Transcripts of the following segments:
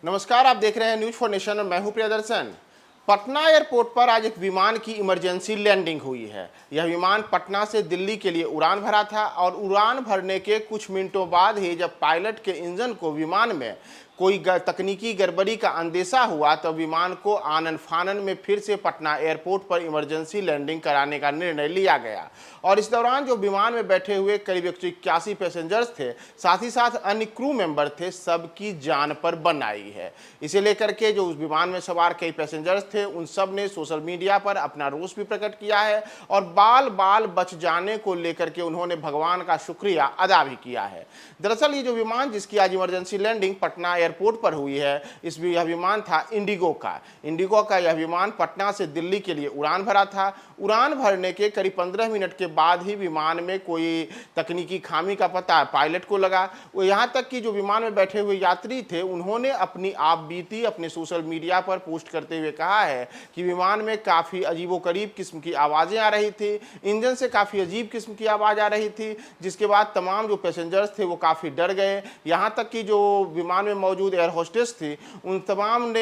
नमस्कार, आप देख रहे हैं न्यूज फॉर नेशन और मैं हूं प्रियदर्शन। पटना एयरपोर्ट पर आज एक विमान की इमरजेंसी लैंडिंग हुई है। यह विमान पटना से दिल्ली के लिए उड़ान भरा था और उड़ान भरने के कुछ मिनटों बाद ही जब पायलट के इंजन को विमान में कोई तकनीकी गड़बड़ी का अंदेशा हुआ तो विमान को आनन फानन में फिर से पटना एयरपोर्ट पर इमरजेंसी लैंडिंग कराने का निर्णय लिया गया। और इस दौरान जो विमान में बैठे हुए करीब 181 पैसेंजर्स थे, साथ ही साथ अन्य क्रू मेंबर थे, सबकी जान पर बन आई है। इसे लेकर के जो उस विमान में सवार कई पैसेंजर्स थे, उन सब ने सोशल मीडिया पर अपना रोष भी प्रकट किया है और बाल बाल बच जाने को लेकर के उन्होंने भगवान का शुक्रिया अदा भी किया है। दरअसल ये जो विमान जिसकी आज इमरजेंसी लैंडिंग पटना एयरपोर्ट पर हुई है, यह विमान था इंडिगो का यह विमान पटना से दिल्ली के लिए उड़ान भरा था। उड़ान भरने के करीब 15 मिनट के बाद ही विमान में कोई तकनीकी खामी का पता पायलट को लगा। वो यहाँ तक कि जो विमान में बैठे हुए यात्री थे, उन्होंने अपनी आप बीती अपने सोशल मीडिया पर पोस्ट करते हुए कहा है कि विमान में काफ़ी अजीबोगरीब किस्म की आवाज़ें आ रही थी, इंजन से काफ़ी अजीब किस्म की आवाज़ आ रही थी, जिसके बाद तमाम जो पैसेंजर्स थे वो काफ़ी डर गए। यहाँ तक कि जो विमान में मौजूद एयर होस्टेस थी, उन तमाम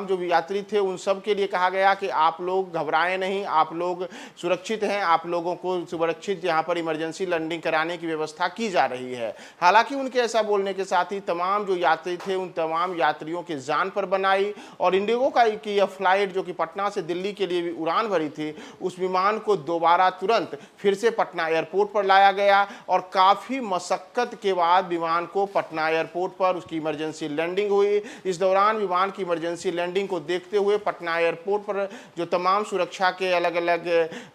जो यात्री थे उन सब के लिए कहा गया कि आप लोग घबराएं नहीं, आप लोग सुरक्षित हैं, आप लोगों को सुरक्षित यहाँ पर इमरजेंसी लैंडिंग कराने की व्यवस्था की जा रही है। हालांकि उनके ऐसा बोलने के साथ ही तमाम जो यात्री थे उन तमाम यात्रियों की जान पर बनाई और इंडिगो की यह फ्लाइट जो कि पटना से दिल्ली के लिए भी उड़ान भरी थी, उस विमान को दोबारा तुरंत फिर से पटना एयरपोर्ट पर लाया गया और काफ़ी मशक्कत के बाद विमान को पटना एयरपोर्ट पर उसकी इमरजेंसी लैंडिंग हुई। इस दौरान विमान की इमरजेंसी लैंडिंग को देखते हुए पटना एयरपोर्ट पर जो तमाम सुरक्षा के अलग अलग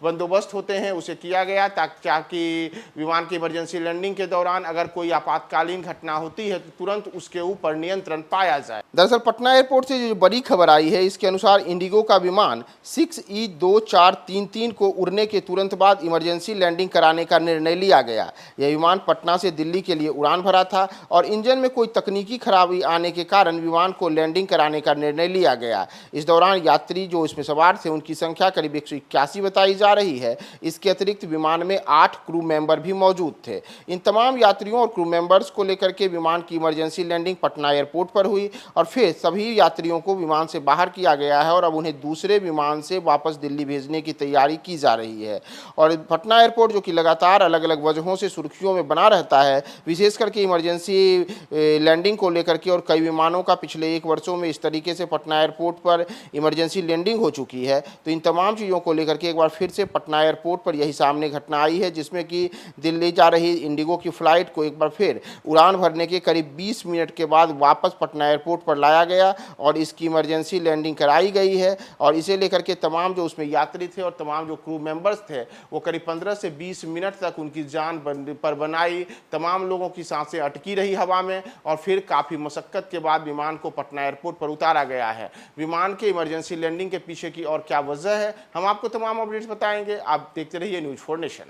बंदोबस्त होते हैं उसे किया गया ताकि विमान की इमरजेंसी लैंडिंग के दौरान अगर कोई आपातकालीन घटना होती है तो तुरंत उसके ऊपर नियंत्रण पाया जाए। दरअसल पटना एयरपोर्ट से जो बड़ी खबर आई है, इसके अनुसार इंडिगो का विमान 6E2433 को उड़ने के तुरंत बाद इमरजेंसी लैंडिंग कराने का निर्णय लिया गया। यह विमान पटना से दिल्ली के लिए उड़ान भरा था और इंजन में कोई तकनीकी खराबी आने के कारण विमान को लैंडिंग कराने का निर्णय लिया गया। इस दौरान यात्री जो इसमें सवार थे उनकी संख्या करीब 181 बताई जा रही है। इसके अतिरिक्त विमान में 8 क्रू मेंबर भी मौजूद थे। इन तमाम यात्रियों और क्रू मेंबर्स को लेकर के विमान की इमरजेंसी लैंडिंग पटना एयरपोर्ट पर हुई और फिर सभी यात्रियों को विमान से बाहर किया गया है और अब उन्हें दूसरे विमान से वापस दिल्ली भेजने की तैयारी की जा रही है। और पटना एयरपोर्ट जो कि लगातार अलग अलग वजहों से सुर्खियों में बना रहता है, विशेष करके इमरजेंसी लैंडिंग को लेकर के, और कई विमानों का पिछले 1 वर्षों में इस तरीके से पटना एयरपोर्ट पर इमरजेंसी लैंडिंग हो चुकी है। तो इन तमाम चीज़ों को लेकर के एक बार फिर से पटना एयरपोर्ट पर यही सामने घटना आई है, जिसमें कि दिल्ली जा रही इंडिगो की फ्लाइट को एक बार फिर उड़ान भरने के करीब 20 मिनट के बाद वापस पटना एयरपोर्ट पर लाया गया और इसकी इमरजेंसी लैंडिंग कराई गई है। और इसे लेकर के तमाम जो उसमें यात्री थे और तमाम जो क्रू मेंबर्स थे वो करीब 15 से 20 मिनट तक उनकी जान पर बनाई। तमाम लोगों की सांसें अटकी रही हवा में और फिर काफ़ी मशक्कत के बाद विमान को पटना एयरपोर्ट पर उतारा गया है। विमान के इमरजेंसी लैंडिंग के पीछे की और क्या वजह है, हम आपको तमाम अपडेट्स बताएंगे। आप देखते रहिए न्यूज फॉर नेशन।